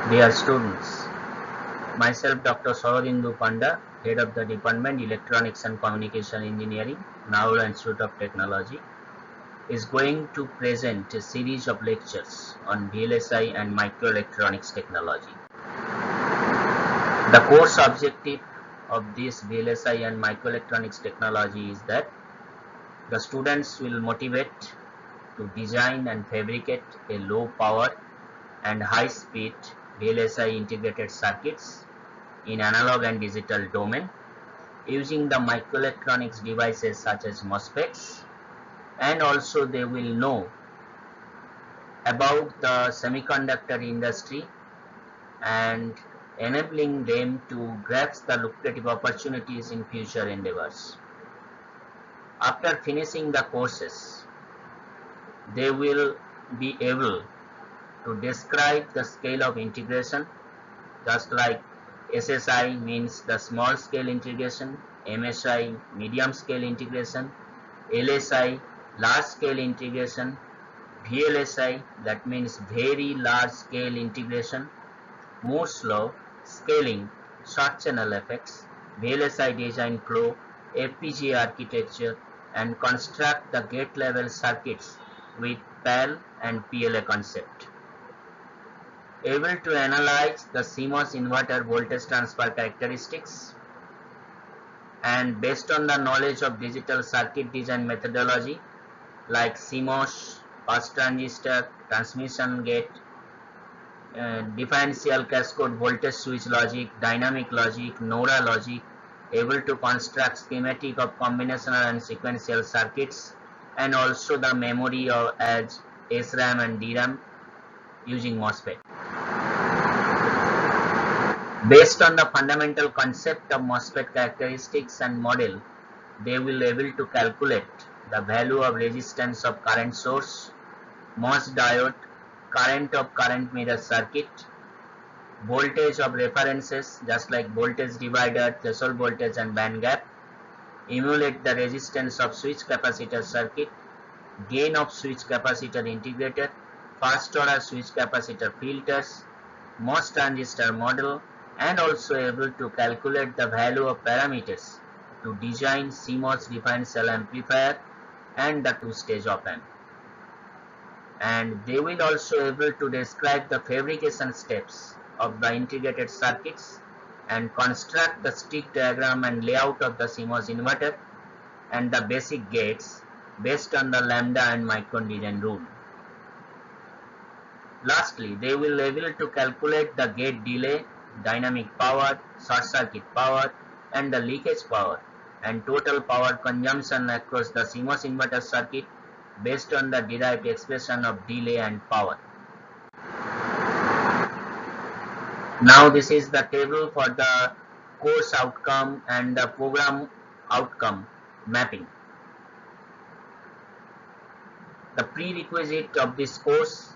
Dear students, myself Dr. Sarodindu Panda, Head of the Department Electronics and Communication Engineering, Nagaland Institute of Technology, is going to present a series of lectures on Vlsi and microelectronics technology. The course objective of this Vlsi and microelectronics technology is that the students will motivate to design and fabricate a low power and high speed Vlsi integrated circuits in analog and digital domain using the microelectronics devices such as MOSFETs, and also they will know about the semiconductor industry and enabling them to grasp the lucrative opportunities in future endeavors. After finishing the courses, they will be able to describe the scale of integration, just like SSI means the small scale integration, MSI medium scale integration, LSI large scale integration, VLSI that means very large scale integration, Moore's law, scaling, short channel effects, VLSI design flow, FPGA architecture, and construct the gate level circuits with PAL and PLA concept. Able to analyze the CMOS inverter voltage transfer characteristics, and based on the knowledge of digital circuit design methodology like CMOS, pass transistor, transmission gate, differential cascade voltage switch logic, dynamic logic, NORA logic, able to construct schematic of combinational and sequential circuits, and also the memory of as SRAM and DRAM using MOSFET. Based on the fundamental concept of MOSFET characteristics and model, they will be able to calculate the value of resistance of current source, MOS diode, current of current mirror circuit, voltage of references just like voltage divider, threshold voltage and band gap, emulate the resistance of switch capacitor circuit, gain of switch capacitor integrator, first order switch capacitor filters, MOS transistor model, and also able to calculate the value of parameters to design CMOS differential amplifier and the two-stage op-amp. And they will also able to describe the fabrication steps of the integrated circuits and construct the stick diagram and layout of the CMOS inverter and the basic gates based on the lambda and micron design rule. Lastly, they will able to calculate the gate delay, dynamic power, short circuit power, and the leakage power and total power consumption across the CMOS inverter circuit based on the derived expression of delay and power. Now this is the table for the course outcome and the program outcome mapping. The prerequisite of this course,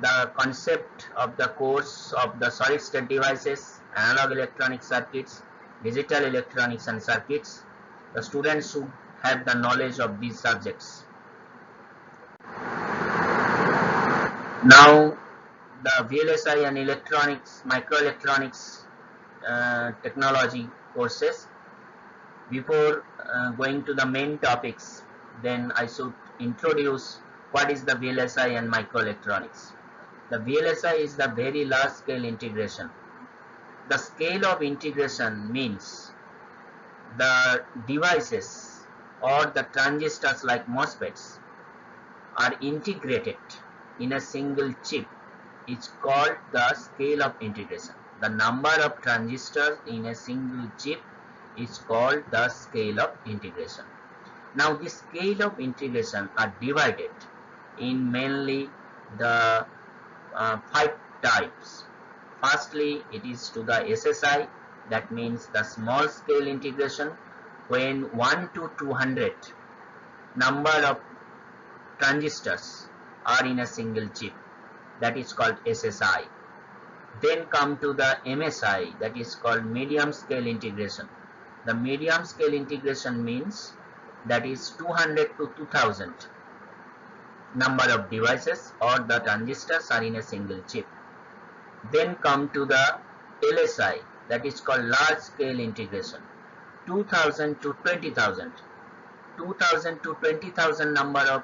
the concept of the course of the solid state devices, analog electronic circuits, digital electronics and circuits. The students should have the knowledge of these subjects. Now the VLSI and electronics, microelectronics technology courses. Before going to the main topics, then I should introduce what is the VLSI and microelectronics. The VLSI is the very large scale integration. The scale of integration means the devices or the transistors like MOSFETs are integrated in a single chip. It's called the scale of integration. The number of transistors in a single chip is called the scale of integration. Now this scale of integration are divided in mainly the 5 types. Firstly, it is to the SSI, that means the small scale integration when 1 to 200 number of transistors are in a single chip, that is called SSI. Then come to the MSI, that is called medium scale integration. The medium scale integration means that is 200 to 2000 number of devices or the transistors are in a single chip. Then come to the LSI, that is called large scale integration. 2000 to 20,000. 2000 to 20,000 number of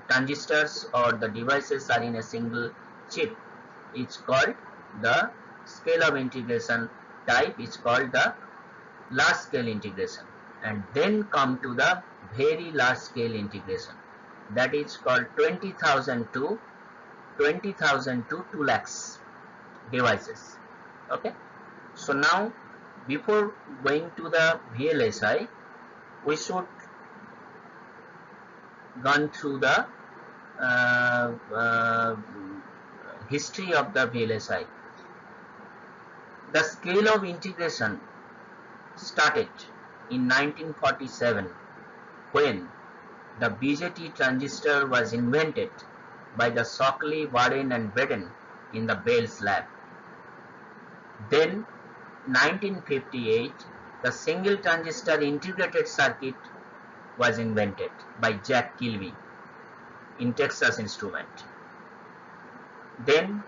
transistors or the devices are in a single chip. It's called the scale of integration type. It's called the large scale integration. And then come to the very large scale integration, that is called 20,000 to 2 lakhs devices. Okay, so now before going to the VLSI, we should gone through the history of the VLSI. The scale of integration started in 1947 when the BJT transistor was invented by the Shockley, Warren and Braden in the Bell's lab. Then 1958, the single transistor integrated circuit was invented by Jack Kilby in Texas Instruments. Then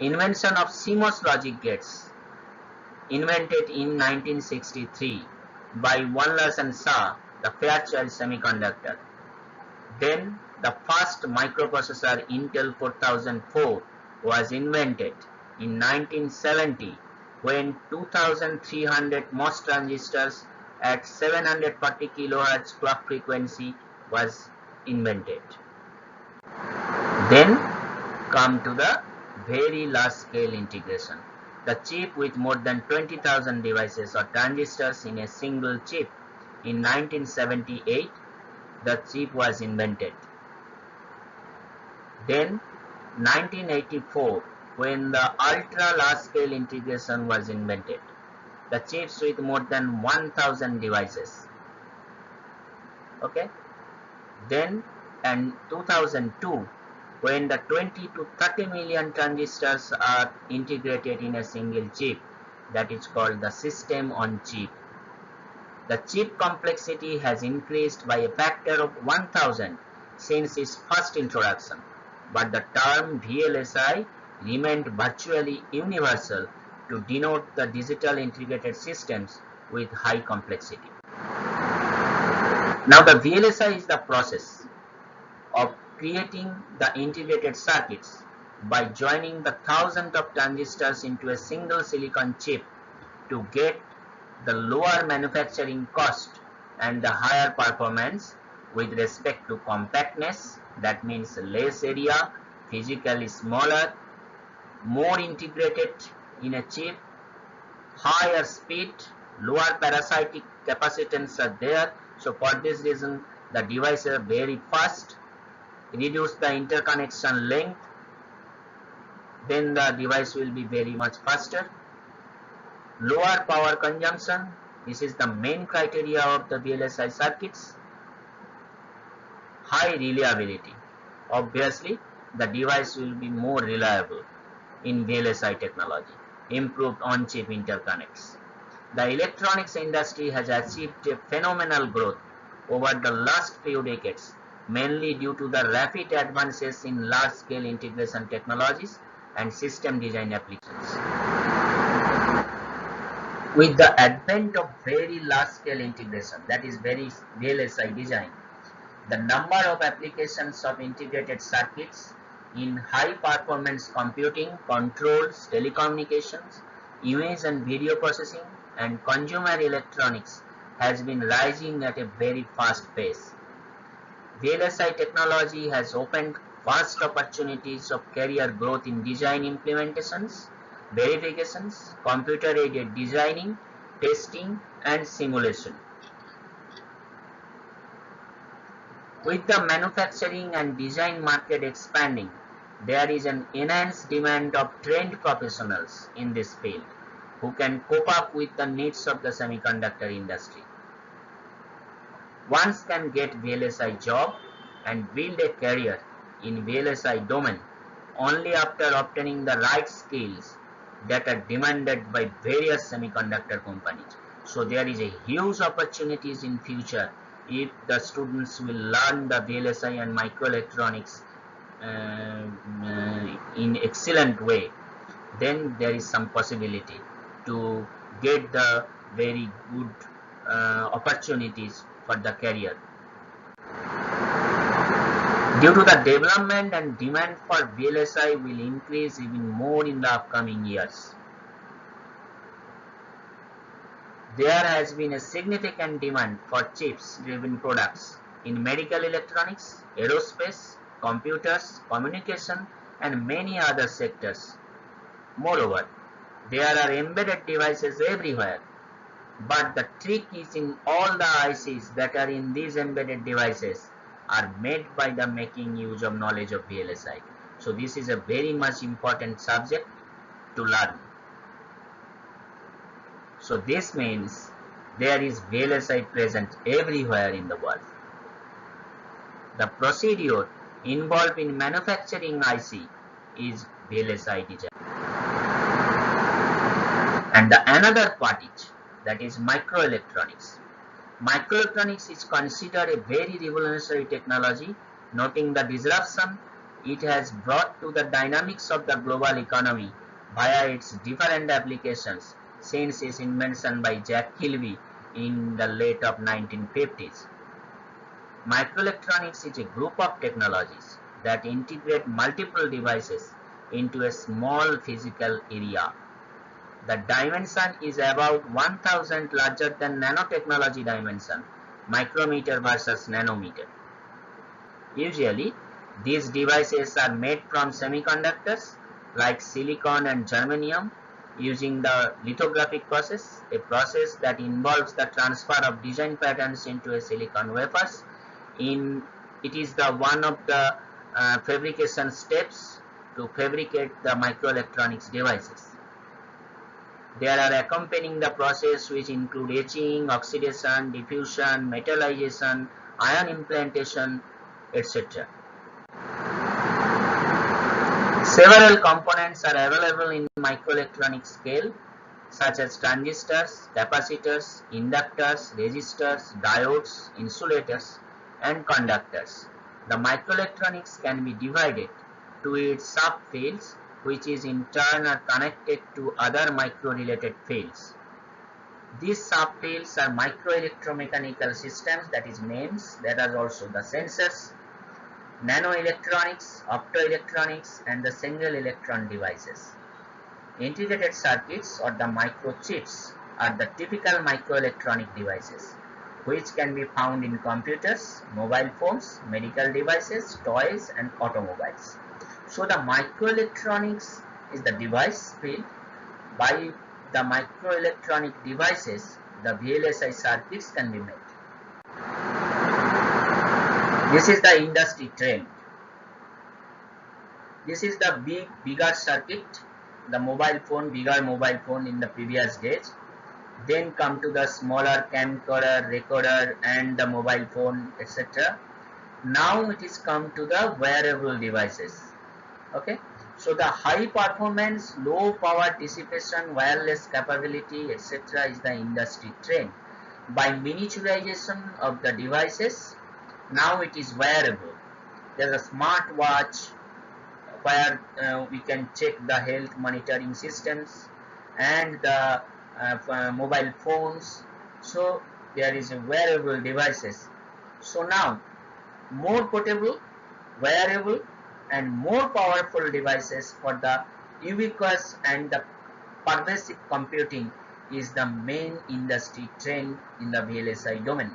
invention of CMOS logic gates invented in 1963 by Vlsi and Shah, the Fairchild Semiconductor. Then the first microprocessor Intel 4004 was invented in 1970 when 2300 MOS transistors at 740 kHz clock frequency was invented. Then come to the very large scale integration. The chip with more than 20,000 devices or transistors in a single chip. In 1978, the chip was invented. Then 1984, when the ultra large scale integration was invented. The chips with more than 1,000 devices. Okay. Then in 2002, when the 20 to 30 million transistors are integrated in a single chip, that is called the system on chip. The chip complexity has increased by a factor of 1000 since its first introduction, but the term VLSI remained virtually universal to denote the digital integrated systems with high complexity. Now the VLSI is the process of creating the integrated circuits by joining the thousands of transistors into a single silicon chip to get the lower manufacturing cost and the higher performance with respect to compactness, that means less area, physically smaller, more integrated in a chip, higher speed, lower parasitic capacitance are there. So for this reason, the devices are very fast, reduce the interconnection length, then the device will be very much faster. Lower power consumption, this is the main criteria of the VLSI circuits. High reliability, obviously the device will be more reliable in VLSI technology. Improved on-chip interconnects. The electronics industry has achieved a phenomenal growth over the last few decades, mainly due to the rapid advances in large-scale integration technologies and system design applications. With the advent of very large-scale integration, that is very VLSI design, the number of applications of integrated circuits in high-performance computing, controls, telecommunications, image and video processing, and consumer electronics has been rising at a very fast pace. VLSI technology has opened vast opportunities of career growth in design implementations, verifications, computer-aided designing, testing, and simulation. With the manufacturing and design market expanding, there is an enhanced demand of trained professionals in this field who can cope up with the needs of the semiconductor industry. One can get VLSI job and build a career in VLSI domain only after obtaining the right skills that are demanded by various semiconductor companies. So there is a huge opportunities in future if the students will learn the VLSI and microelectronics in excellent way, then there is some possibility to get the very good opportunities for the career. Due to the development and demand for VLSI will increase even more in the upcoming years. There has been a significant demand for chips-driven products in medical electronics, aerospace, computers, communication, and many other sectors. Moreover, there are embedded devices everywhere, but the trick is in all the ICs that are in these embedded devices are made by the making use of knowledge of VLSI. So this is a very much important subject to learn. So this means there is VLSI present everywhere in the world. The procedure involved in manufacturing IC is VLSI design. And the another part is, that is microelectronics. Microelectronics is considered a very revolutionary technology, noting the disruption it has brought to the dynamics of the global economy via its different applications since its invention by Jack Kilby in the late of 1950s. Microelectronics is a group of technologies that integrate multiple devices into a small physical area. The dimension is about 1000 larger than nanotechnology dimension, micrometer versus nanometer. Usually, these devices are made from semiconductors like silicon and germanium using the lithographic process, a process that involves the transfer of design patterns into a silicon wafers. It is the one of the fabrication steps to fabricate the microelectronics devices. There are accompanying the process which include etching, oxidation, diffusion, metallization, ion implantation, etc. Several components are available in microelectronic scale, such as transistors, capacitors, inductors, resistors, diodes, insulators, and conductors. The microelectronics can be divided to its subfields, which is in turn are connected to other micro-related fields. These subfields are microelectromechanical systems, that is MEMS, that are also the sensors, nanoelectronics, optoelectronics, and the single electron devices. Integrated circuits or the microchips are the typical microelectronic devices, which can be found in computers, mobile phones, medical devices, toys, and automobiles. So the microelectronics is the device field. By the microelectronic devices, the VLSI circuits can be made. This is the industry trend. This is the bigger circuit, the mobile phone, bigger mobile phone in the previous days. Then come to the smaller camcorder, recorder, and the mobile phone, etc. Now it is come to the wearable devices. Okay, so the high performance, low power dissipation, wireless capability, etc. is the industry trend. By miniaturization of the devices, now it is wearable. There is a smart watch where we can check the health monitoring systems, and the mobile phones. So there is a wearable devices. So now more portable, wearable, and more powerful devices for the ubiquitous and the pervasive computing is the main industry trend in the VLSI domain.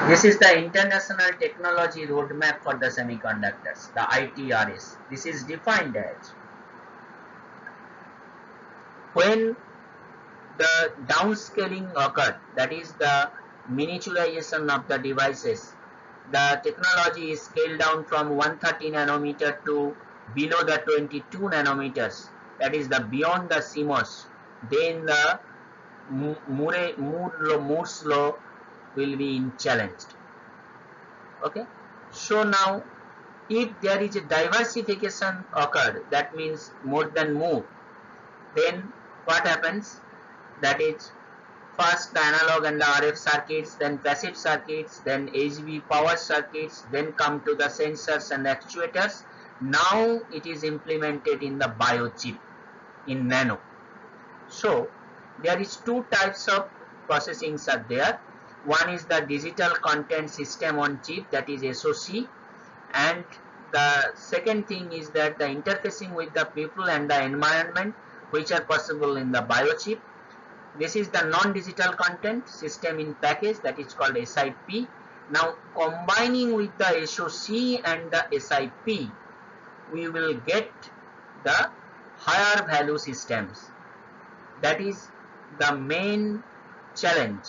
This is the International Technology Roadmap for the Semiconductors, the ITRS. This is defined as when the downscaling occurred, that is the miniaturization of the devices, the technology is scaled down from 130 nanometer to below the 22 nanometers, that is the beyond the CMOS, then the Moore's law will be challenged. Okay, so now if there is a diversification occurred, that means more than Moore, then what happens? That is First the analog and the RF circuits, then passive circuits, then HV power circuits, then come to the sensors and actuators. Now it is implemented in the biochip, in nano. So there is two types of processings are there. One is the digital content system on chip, that is SoC, and the second thing is that the interfacing with the people and the environment, which are possible in the biochip. This is the non-digital content system in package, that is called SIP. Now combining with the SoC and the SIP, we will get the higher value systems. That is the main challenge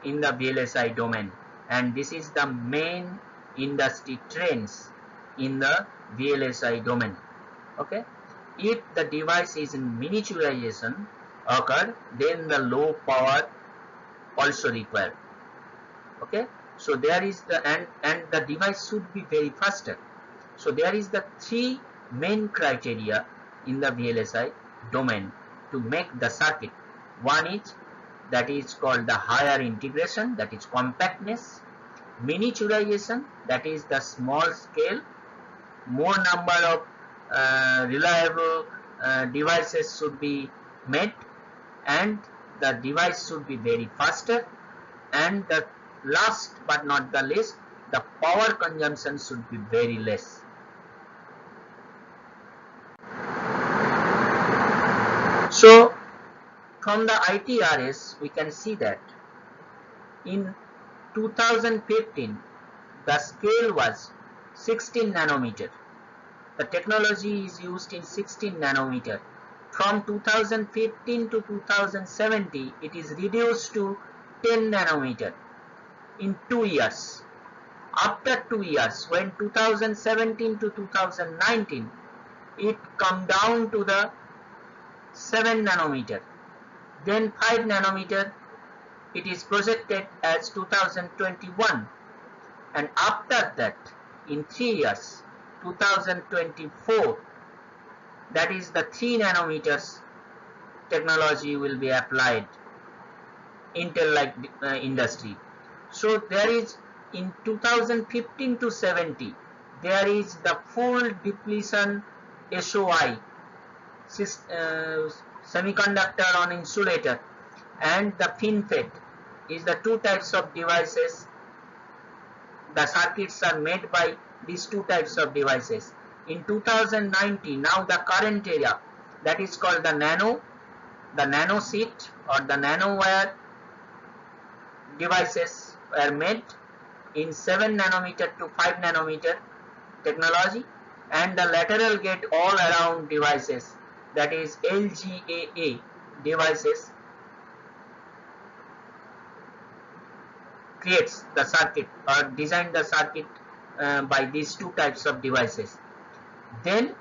in the VLSI domain, and this is the main industry trends in the VLSI domain. Okay, if the device is in miniaturization occur, then the low power also required. Okay, so there is the and the device should be very faster. So there is the three main criteria in the VLSI domain to make the circuit. One is that is called the higher integration, that is compactness. Miniaturization, that is the small scale. More number of reliable devices should be made, and the device should be very faster. And the last but not the least, the power consumption should be very less. So from the ITRS we can see that in 2015 the scale was 16 nanometer. The technology is used in 16 nanometer. From 2015 to 2017 it is reduced to 10 nanometer in 2 years. After 2 years, when 2017 to 2019, it come down to the 7 nanometer. Then 5 nanometer, it is projected as 2021. And after that, in 3 years, 2024, that is the 3 nanometers technology will be applied, Intel-like industry. So there is in 2015 to 70, there is the full depletion SOI, semiconductor on insulator, and the FinFET is the two types of devices. The circuits are made by these two types of devices. In 2019, now the current area, that is called the nano sheet or the nanowire devices were made in 7 nanometer to 5 nanometer technology, and the lateral gate all around devices, that is LGAA devices, creates the circuit or design the circuit by these two types of devices. Then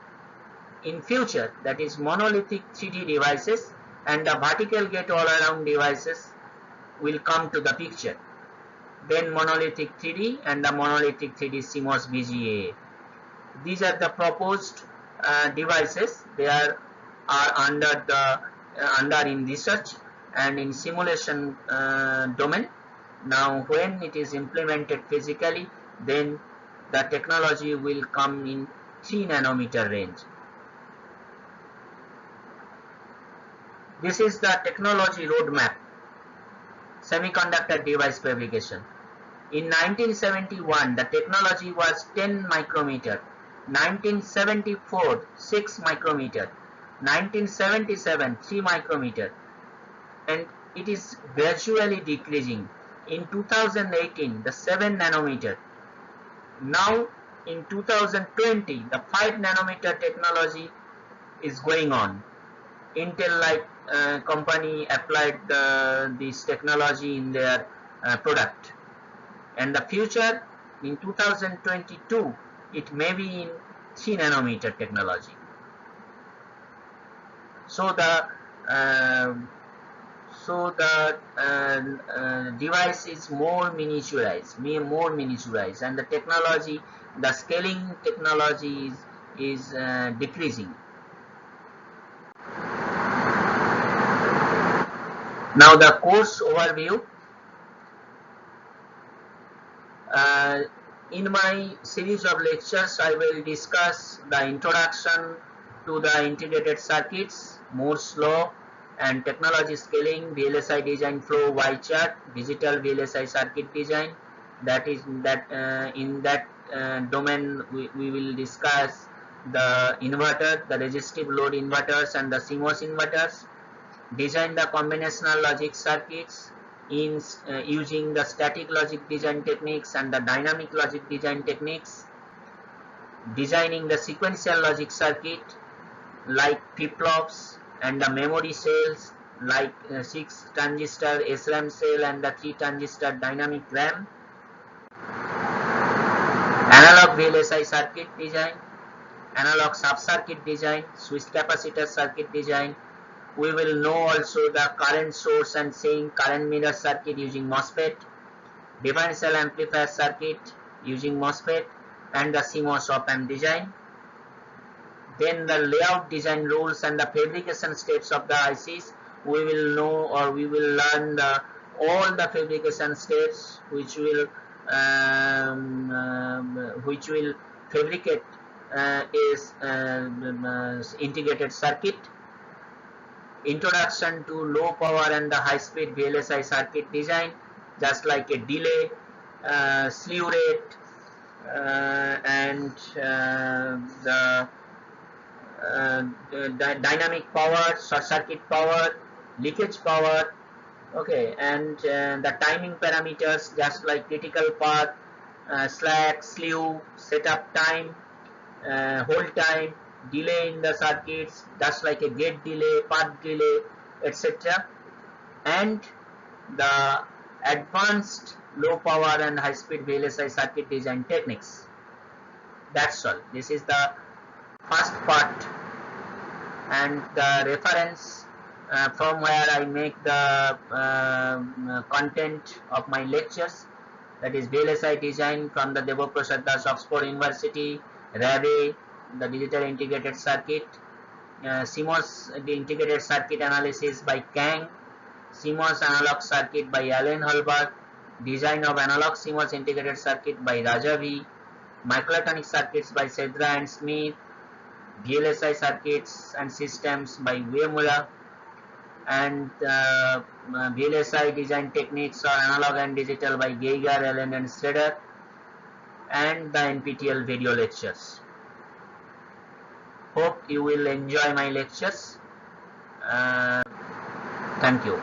in future, that is monolithic 3D devices and the vertical gate all around devices will come to the picture. Then monolithic 3D and the monolithic 3D CMOS BGA. These are the proposed devices. They are under in research and in simulation domain. Now when it is implemented physically, then the technology will come in 3 nanometer range. This is the technology roadmap, semiconductor device fabrication. In 1971, the technology was 10 micrometer. 1974, 6 micrometer. 1977, 3 micrometer. And it is gradually decreasing. In 2018, the 7 nanometer. Now in 2020, the 5 nanometer technology is going on. Intel-like company applied this technology in their product. And the future in 2022, it may be in 3 nanometer technology. So the device is more miniaturized, and the technology, the scaling technology is decreasing. Now the course overview. Uh, in my series of lectures, I will discuss the introduction to the integrated circuits, Moore's law, and technology scaling, VLSI design flow Y chart, digital VLSI circuit design. That is that in that domain we will discuss the inverter, the resistive load inverters, and the CMOS inverters. Design the combinational logic circuits in using the static logic design techniques and the dynamic logic design techniques. Designing the sequential logic circuit like flip-flops and the memory cells like 6 transistor SRAM cell and the 3 transistor dynamic RAM. Analog VLSI circuit design, analog sub-circuit design, switch capacitor circuit design. We will know also the current source and same current mirror circuit using MOSFET, differential amplifier circuit using MOSFET, and the CMOS op-amp design. Then the layout design rules and the fabrication steps of the ICs. We will know or we will learn all the fabrication steps which will fabricate is integrated circuit. Introduction to low power and the high speed VLSI circuit design, just like a delay, slew rate, and the dynamic power, short circuit power, leakage power, okay, and the timing parameters, just like critical path, slack, slew, setup time, hold time, delay in the circuits, just like a gate delay, path delay, etc. And the advanced low power and high speed VLSI circuit design techniques. That's all. This is the first part, and the reference from where I make the content of my lectures, that is VLSI design from the Debo Prasad Das, Oxford University, RAVE, the digital integrated circuit, CMOS, the integrated circuit analysis by Kang, CMOS analog circuit by Allen Holberg, design of analog CMOS integrated circuit by Rajavi, microelectronic circuits by Sedra and Smith, VLSI circuits and systems by Uemura, and VLSI design techniques or analog and digital by Geiger, Allen and Schrader, and the NPTEL video lectures. Hope you will enjoy my lectures. Thank you.